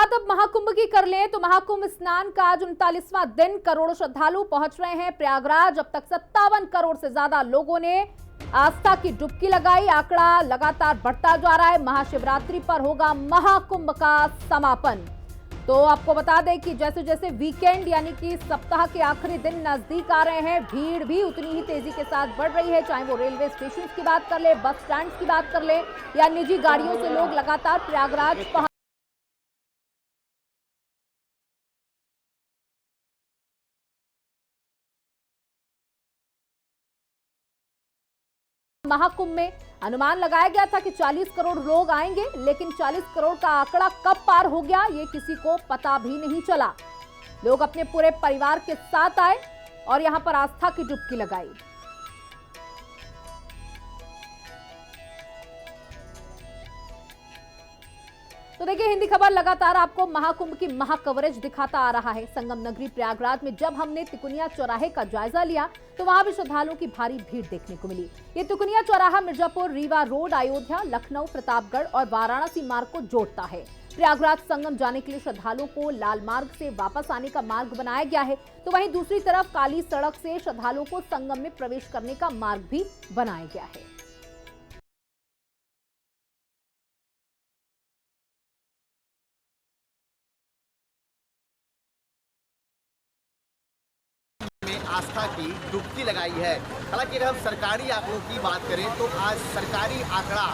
बात अब महाकुंभ की कर लें तो महाकुंभ स्नान का आज 39वां दिन करोड़ों श्रद्धालु पहुंच रहे हैं प्रयागराज। अब तक 57 करोड़ से ज्यादा लोगों ने आस्था की डुबकी लगाई। आंकड़ा लगातार बढ़ता जा रहा है। महाशिवरात्रि पर होगा महाकुंभ का समापन। तो आपको बता दें कि जैसे जैसे वीकेंड यानी कि सप्ताह के आखिरी दिन नजदीक आ रहे हैं, भीड़ भी उतनी ही तेजी के साथ बढ़ रही है। चाहे वो रेलवे स्टेशन की बात कर ले, बस स्टैंड की बात कर ले या निजी गाड़ियों से लोग लगातार प्रयागराज पहुंच महाकुंभ में अनुमान लगाया गया था कि 40 करोड़ लोग आएंगे, लेकिन 40 करोड़ का आंकड़ा कब पार हो गया ये किसी को पता भी नहीं चला। लोग अपने पूरे परिवार के साथ आए और यहां पर आस्था की डुबकी लगाई। तो देखिए, हिंदी खबर लगातार आपको महाकुंभ की महा कवरेज दिखाता आ रहा है। संगम नगरी प्रयागराज में जब हमने तिकुनिया चौराहे का जायजा लिया तो वहां भी श्रद्धालुओं की भारी भीड़ देखने को मिली। ये तिकुनिया चौराहा मिर्जापुर, रीवा रोड, अयोध्या, लखनऊ, प्रतापगढ़ और वाराणसी मार्ग को जोड़ता है। प्रयागराज संगम जाने के लिए श्रद्धालुओं को लाल मार्ग से वापस आने का मार्ग बनाया गया है, तो वहीं दूसरी तरफ काली सड़क से श्रद्धालुओं को संगम में प्रवेश करने का मार्ग भी बनाया गया है। आस्था की डुबकी लगाई है। हालांकि अगर हम सरकारी आंकड़ों की बात करें तो आज सरकारी आंकड़ा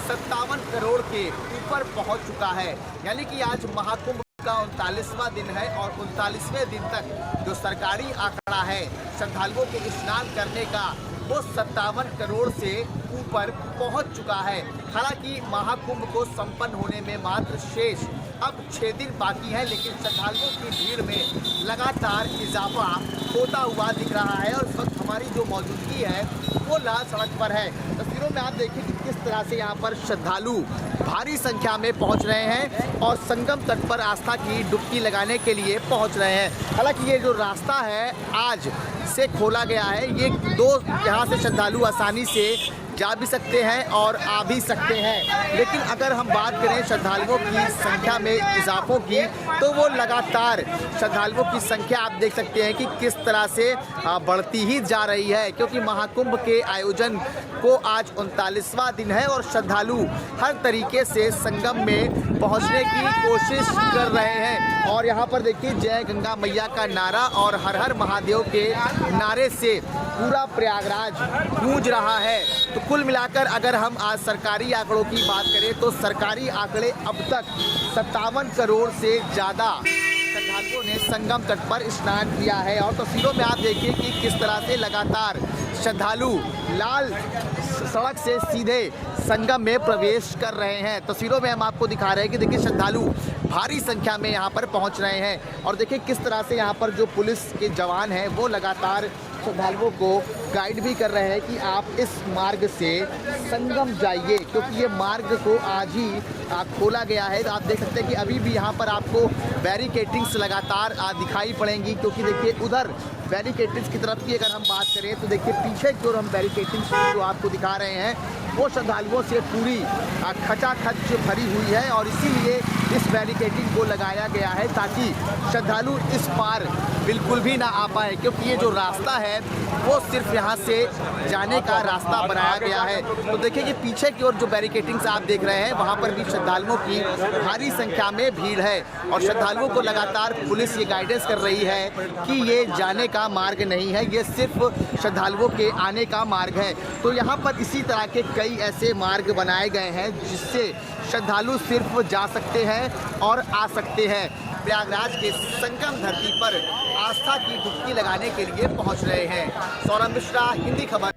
57 करोड़ के ऊपर पहुंच चुका है। यानी कि आज महाकुंभ का 39वां दिन है और 39वें दिन तक जो सरकारी आंकड़ा है श्रद्धालुओं के स्नान करने का वो 57 करोड़ से ऊपर पहुंच चुका है। हालांकि महाकुंभ को संपन्न होने में मात्र शेष अब 6 दिन बाकी है, लेकिन श्रद्धालुओं की भीड़ में लगातार इजाफा होता हुआ दिख रहा है। और इस वक्त हमारी जो मौजूदगी है वो लाल सड़क पर है। तस्वीरों में आप देखिए कि किस तरह से यहाँ पर श्रद्धालु भारी संख्या में पहुँच रहे हैं और संगम तट पर आस्था की डुबकी लगाने के लिए पहुँच रहे हैं। हालांकि ये जो रास्ता है आज से खोला गया है, ये यहाँ से श्रद्धालु आसानी से जा भी सकते हैं और आ भी सकते हैं। लेकिन अगर हम बात करें श्रद्धालुओं की संख्या में इजाफों की तो वो लगातार श्रद्धालुओं की संख्या आप देख सकते हैं कि किस तरह से बढ़ती ही जा रही है, क्योंकि महाकुंभ के आयोजन को आज 39वां दिन है और श्रद्धालु हर तरीके से संगम में पहुंचने की कोशिश कर रहे हैं। और यहाँ पर देखिए जय गंगा मैया का नारा और हर हर महादेव के नारे से पूरा प्रयागराज गूंज रहा है। तो कुल मिलाकर अगर हम आज सरकारी आंकड़ों की बात करें तो सरकारी आंकड़े अब तक 57 करोड़ से ज़्यादा श्रद्धालुओं ने संगम तट पर स्नान किया है। और तस्वीरों में आप देखिए कि किस तरह से लगातार श्रद्धालु लाल सड़क से सीधे संगम में प्रवेश कर रहे हैं। तस्वीरों में हम आपको दिखा रहे हैं कि देखिए श्रद्धालु भारी संख्या में यहाँ पर पहुँच रहे हैं और देखिए किस तरह से यहाँ पर जो पुलिस के जवान हैं वो लगातार श्रद्धालुओं को गाइड भी कर रहे हैं कि आप इस मार्ग से संगम जाइए, क्योंकि ये मार्ग को आज ही खोला गया है। तो आप देख सकते हैं कि अभी भी यहाँ पर आपको बैरिकेटिंग्स लगातार दिखाई पड़ेंगी, क्योंकि देखिए उधर बैरिकेटिंग्स की तरफ की अगर हम बात करें तो देखिए पीछे की ओर हम बैरिकेटिंग्स जो आपको दिखा रहे हैं वो श्रद्धालुओं से पूरी खचाखच भरी हुई है और इसीलिए इस बैरिकेटिंग को लगाया गया है ताकि श्रद्धालु इस पार बिल्कुल भी ना आ पाए, क्योंकि ये जो रास्ता है वो सिर्फ यहाँ से जाने का रास्ता बनाया गया है। तो देखिए कि पीछे की ओर जो बैरिकेटिंग्स आप देख रहे हैं वहाँ पर भी श्रद्धालुओं की भारी संख्या में भीड़ है और श्रद्धालुओं को लगातार पुलिस ये गाइडेंस कर रही है कि ये जाने का मार्ग नहीं है, ये सिर्फ श्रद्धालुओं के आने का मार्ग है। तो यहाँ पर इसी तरह के कई ऐसे मार्ग बनाए गए हैं जिससे श्रद्धालु सिर्फ जा सकते हैं और आ सकते हैं। प्रयागराज के संगम धरती पर आस्था की डुबकी लगाने के लिए पहुंच रहे हैं। सौरभ मिश्रा, हिंदी खबर।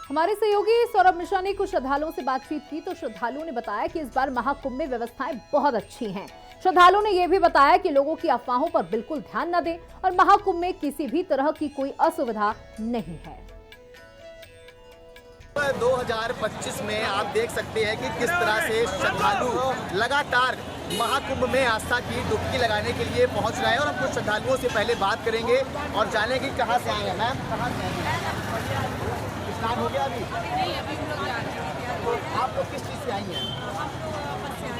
हमारे सहयोगी सौरभ मिश्रा ने कुछ श्रद्धालुओं से बातचीत की तो श्रद्धालुओं ने बताया कि इस बार महाकुंभ में व्यवस्थाएं बहुत अच्छी हैं। श्रद्धालुओं ने यह भी बताया कि लोगों की अफवाहों पर बिल्कुल ध्यान न दें और महाकुंभ में किसी भी तरह की कोई असुविधा नहीं है। 2025 में आप देख सकते हैं कि किस तरह से श्रद्धालु लगातार महाकुंभ में आस्था की डुबकी लगाने के लिए पहुंच रहे हैं और हम कुछ श्रद्धालुओं से पहले बात करेंगे और जानेंगे कहां से आए हैं। मैम कहां से आए हैं? स्नान हो गया अभी? नहीं, अभी हम लोग जा रहे हैं। आप लोग किस चीज़ से आई हैं?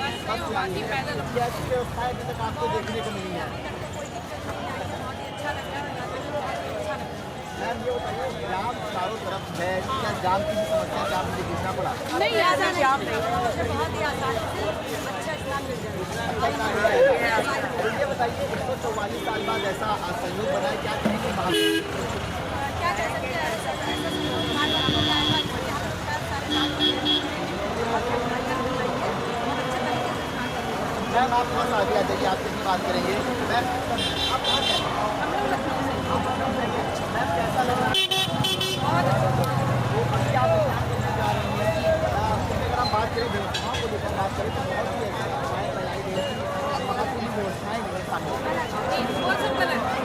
बस से और बाकी पैदल। कैसी व्यवस्था है अभी तक आपको देखने को मिली है? बहुत ही अच्छा लग रहा है, बहुत ही अच्छा लग रहा है। मैम ये बताइए, जाम चारों तरफ है, क्या जाम की भी समस्या है, जाम मुझे देखना पड़ा? नहीं, ऐसा जाम नहीं, बहुत ही आसान से अच्छा स्नान मिल जाएगा। तो ये बताइए, 144 साल बाद ऐसा संयोग बना है, क्या कहेंगे क्या कह सकते हैं, ऐसा संयोग मान बना होता है, यहाँ पर सारे बात बहुत अच्छे तरीके से स्नान करते हैं। मैम आप थोड़ा सा आगे आ जाइए, आपसे भी बात करेंगे। मैम आप कहाँ से आए? हम लोग लखनऊ से मैम कैसा लग रहा है? बहुत अच्छा। वो अभी आप स्नान करने जा रही हैं, अगर हम बात करें व्यवस्थाओं को लेकर बात करें तो बहुत ही ऐसी व्यवस्थाएं बनाई गई हैं, वहाँ की व्यवस्थाएं नहीं सामने। वो सब गलत है,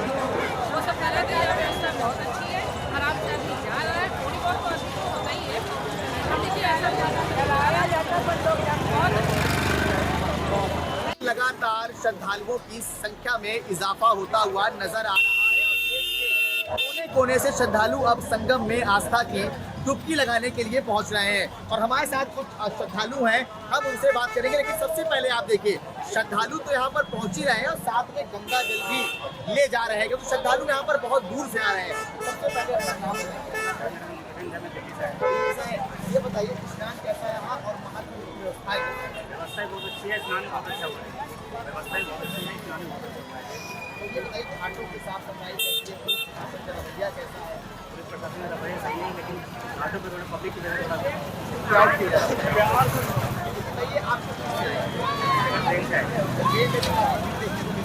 यह व्यवस्था बहुत अच्छी है, आराम से आदमी जा रहा है, थोड़ी बहुत तो आदमी को होता ही है, लेकिन ऐसा लगाया जाता है पर लोग बहुत अच्छे। लगातार श्रद्धालुओं की संख्या में इजाफा होता हुआ नजर आ रहा है और देश के कोने कोने से श्रद्धालु अब संगम में आस्था की डुबकी लगाने के लिए पहुंच रहे हैं और हमारे साथ कुछ श्रद्धालु हैं, हम उनसे बात करेंगे। लेकिन सबसे पहले आप देखिए, श्रद्धालु तो यहाँ पर पहुंच ही रहे हैं और साथ में गंगा जल भी ले जा रहे हैं, क्योंकि श्रद्धालु यहाँ पर बहुत दूर से आ रहे हैं। सबसे पहले अपना नाम बताइए। ये बताइए स्नान कैसा है यहाँ और वहाँ की व्यवस्था व्यवस्था बहुत अच्छी है, स्नान बहुत अच्छा हुआ है, व्यवस्था बहुत अच्छी है, स्नान बहुत अच्छा है। तो ये बताइए घाटों की साफ सफाई कैसी है, पुलिस प्रशासन का रवैया कैसा है? पुलिस प्रशासन का रवैया सही है, लेकिन घाटों पर थोड़ा पब्लिक की वजह से प्यार किया जाता है। प्यार से बताइए आप ट्रेन से आए,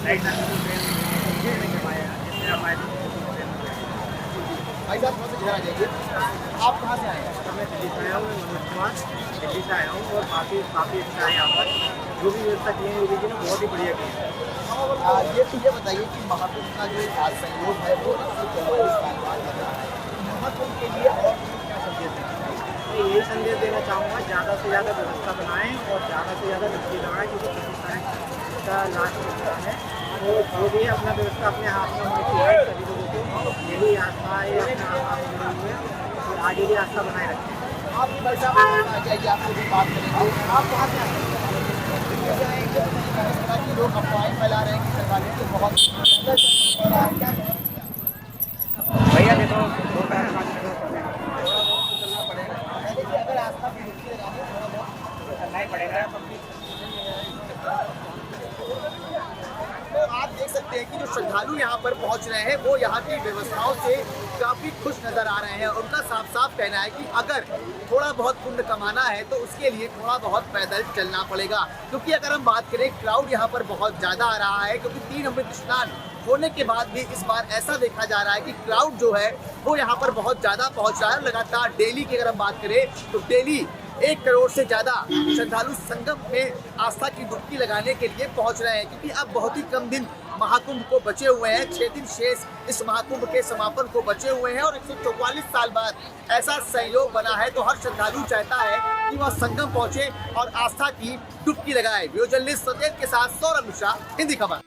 राइट ट्रेन नहीं करवाया जिससे हम आए भाई साहब थोड़ा सा इधर आ जाइए। आप कहाँ से आए हैं? मैं दिल्ली से आया हूँ, मनोज कुमार दिल्ली से आया हूँ और काफ़ी अच्छा है यहाँ पर, जो भी व्यवस्था की है योगी जी ने बहुत ही बढ़िया की है। ये बताइए कि महाकुंभ का जो आज संयोग है वो 144 साल बाद लग रहा है, महाकुंभ के लिए और क्या संदेश देना चाहिए? मैं यही संदेश देना चाहूँगा, ज़्यादा से ज़्यादा व्यवस्था बनाएं और ज़्यादा से ज़्यादा डुबकी लगाएं, क्योंकि किसी तरह का लास्ट होता है, तो जो भी है अपना व्यवस्था अपने हाथ में होनी चाहिए। सभी लोगों को यही आस्था है, अपने आप जुड़े हुए तो आगे भी आस्था बनाए रखें। आप भी भाई साहब आ जाइए, आपसे भी बात करेंगे। आप कहाँ से आए हैं? कि लोग अफवाहें फैला रहे हैं कि सरकारों को बहुत क्या भैया देखो चलना पड़ेगा, अगर आस्था की डुबकी लगानी है थोड़ा बहुत करना ही पड़ेगा। तो आप देख सकते हैं कि जो श्रद्धालु यहाँ पर पहुँच रहे हैं वो यहाँ की व्यवस्थाओं से काफी खुश नजर आ रहे हैं। उनका साफ साफ कहना है कि अगर थोड़ा बहुत पुण्य कमाना है तो उसके लिए थोड़ा बहुत पैदल चलना पड़ेगा, क्योंकि अगर हम बात करें क्राउड यहाँ पर बहुत ज्यादा आ रहा है, क्योंकि 3 अमृत स्नान होने के बाद भी इस बार ऐसा देखा जा रहा है कि क्राउड जो है वो यहाँ पर बहुत ज्यादा पहुँच रहा है। लगातार डेली की अगर हम बात करें तो डेली 1 करोड़ से ज्यादा श्रद्धालु संगम में आस्था की डुबकी लगाने के लिए पहुंच रहे हैं, क्योंकि अब बहुत ही कम दिन महाकुंभ को बचे हुए हैं। 6 दिन शेष इस महाकुंभ के समापन को बचे हुए हैं और 144 साल बाद ऐसा संयोग बना है, तो हर श्रद्धालु चाहता है कि वह संगम पहुंचे और आस्था की डुबकी लगाए। वीडियो जर्नलिस्ट सतेज के साथ सौरभ मिश्रा, हिंदी खबर।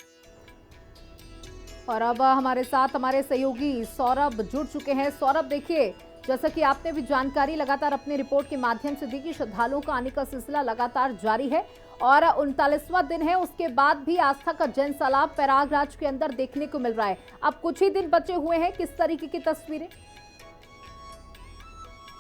और अब हमारे साथ हमारे सहयोगी सौरभ जुड़ चुके हैं। सौरभ देखिए, जैसा कि आपने भी जानकारी लगातार अपनी रिपोर्ट के माध्यम से दी कि श्रद्धालुओं का आने का सिलसिला लगातार जारी है और 39वां दिन है, उसके बाद भी आस्था का जन सैलाब प्रयागराज के अंदर देखने को मिल रहा है। अब कुछ ही दिन बचे हुए हैं, किस तरीके की तस्वीरें?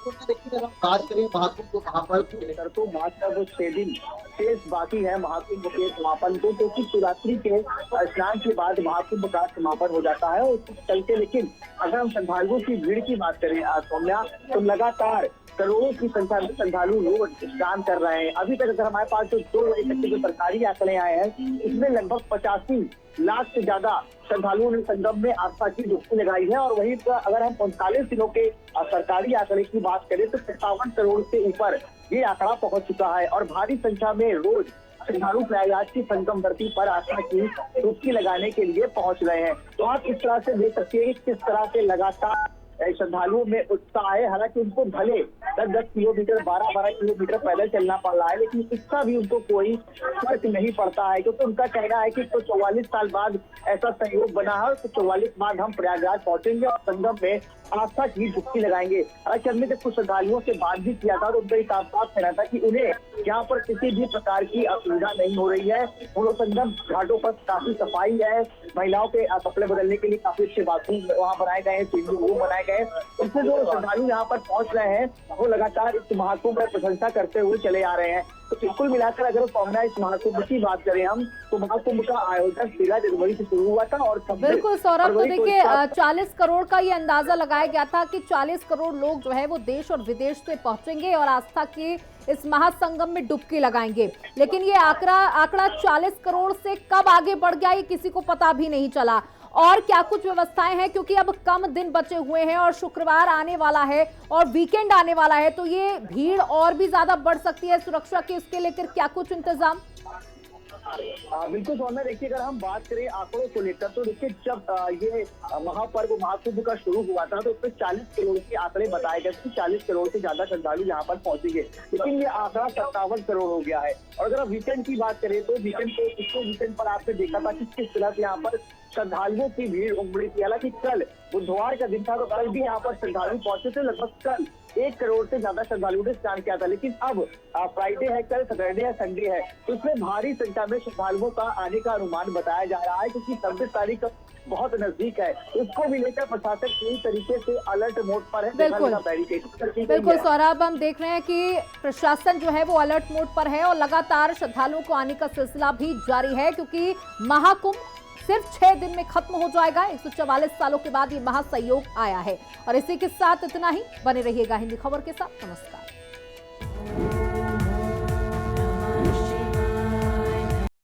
बात करें महाकुंभ को कहाँ पर लेकर तो मात्र 6 दिन शेष बाकी है महाकुंभ के समापन को, क्योंकि शिवरात्रि के स्नान के बाद महाकुंभ का समापन हो जाता है। और इसके चलते लेकिन अगर हम श्रद्धालुओं की भीड़ की बात करें सौम्या, तो लगातार करोड़ों की संख्या में श्रद्धालु रोज स्नान कर रहे हैं। अभी तक अगर हमारे पास जो 2 बजे तक के जो सरकारी आंकड़े आए हैं, इसमें लगभग 85 लाख से ज्यादा श्रद्धालुओं ने संगम में आस्था की डुबकी लगाई है। और वहीं पर अगर हम 39 दिनों के सरकारी आंकड़े की बात करें तो 57 करोड़ से ऊपर ये आंकड़ा पहुंच चुका है और भारी संख्या में रोज श्रद्धालु प्रयागराज की संगम धरती पर आस्था की डुबकी लगाने के लिए पहुंच रहे हैं। तो आप इस तरह से देख सकते हैं किस तरह से लगातार श्रद्धालुओं में उत्साह है। हालांकि उनको भले 10-10 किलोमीटर 12-12 किलोमीटर पैदल चलना पड़ रहा है, लेकिन इसका भी उनको कोई फर्क नहीं पड़ता है, क्योंकि उनका कहना है कि तो 44 साल बाद ऐसा संयोग बना है, तो 44 बाद हम प्रयागराज पहुंचेंगे और संगम में आस्था की डुबकी लगाएंगे। हालांकि हमने जब कुछ श्रद्धालुओं से बात भी किया था तो उनका ये साफ साफ कहना था कि उन्हें यहाँ पर किसी भी प्रकार की असुविधा नहीं हो रही है। वो संगम घाटों पर काफी सफाई है, महिलाओं के कपड़े बदलने के लिए काफी अच्छे बाथरूम वहाँ बनाए गए हैं, चेंजिंग रूम बनाए गए हैं। इससे जो श्रद्धालु यहाँ पर पहुंच रहे हैं वो लगातार इस महाकुंभ में प्रशंसा करते हुए चले आ रहे हैं। तो कुल मिलाकर अगर पहुंचना इस महाकुंभ की बात करें हम, तो महाकुंभ का आयोजन 13 जनवरी से शुरू हुआ था और बिल्कुल सौरभ, तो देखिए 40 करोड़ का ये अंदाजा लगाया गया था कि 40 करोड़ लोग जो है वो देश और विदेश से पहुंचेंगे और आस्था के इस महासंगम में डुबकी लगाएंगे। लेकिन ये आंकड़ा 40 करोड़ से कब आगे बढ़ गया ये किसी को पता भी नहीं चला। और क्या कुछ व्यवस्थाएं हैं, क्योंकि अब कम दिन बचे हुए हैं और शुक्रवार आने वाला है और वीकेंड आने वाला है, तो ये भीड़ और भी ज्यादा बढ़ सकती है सुरक्षा के, इसके लेकर क्या कुछ इंतजाम? बिल्कुल सोना, देखिए अगर हम बात करें आंकड़ों को लेकर तो देखिए जब ये महापर्व महाकुंभ का शुरू हुआ था तो उसमें 40 करोड़ के आंकड़े बताए गए थे, 40 करोड़ से ज्यादा श्रद्धालु यहाँ पर पहुंचेंगे, लेकिन ये आंकड़ा 57 करोड़ हो गया है। और अगर वीकेंड की बात करें तो वीकेंड पर आपने देखा था कि किस तरह से यहाँ पर श्रद्धालुओं की भीड़ उमड़ी थी। हालांकि कल बुधवार का दिन था तो कल भी यहाँ पर श्रद्धालु पहुंचे थे, लगभग कल 1 करोड़ से ज्यादा श्रद्धालुओं ने स्नान किया था। लेकिन अब फ्राइडे है, कल सैटरडे है, संडे है, तो इसमें भारी संख्या में श्रद्धालुओं का आने का अनुमान बताया जा रहा है, क्योंकि 26 तारीख बहुत नजदीक है। इसको भी लेकर प्रशासन पूरी तरीके से अलर्ट मोड पर है। बिल्कुल सौरभ, हम देख रहे हैं कि प्रशासन जो है वो अलर्ट मोड पर है और लगातार श्रद्धालुओं को आने का सिलसिला भी जारी है, क्योंकि महाकुंभ सिर्फ 6 दिन में खत्म हो जाएगा। 144 सालों के बाद ये महासंयोग आया है। और इसी के साथ इतना ही, बने रहिएगा हिंदी खबर के साथ। नमस्कार।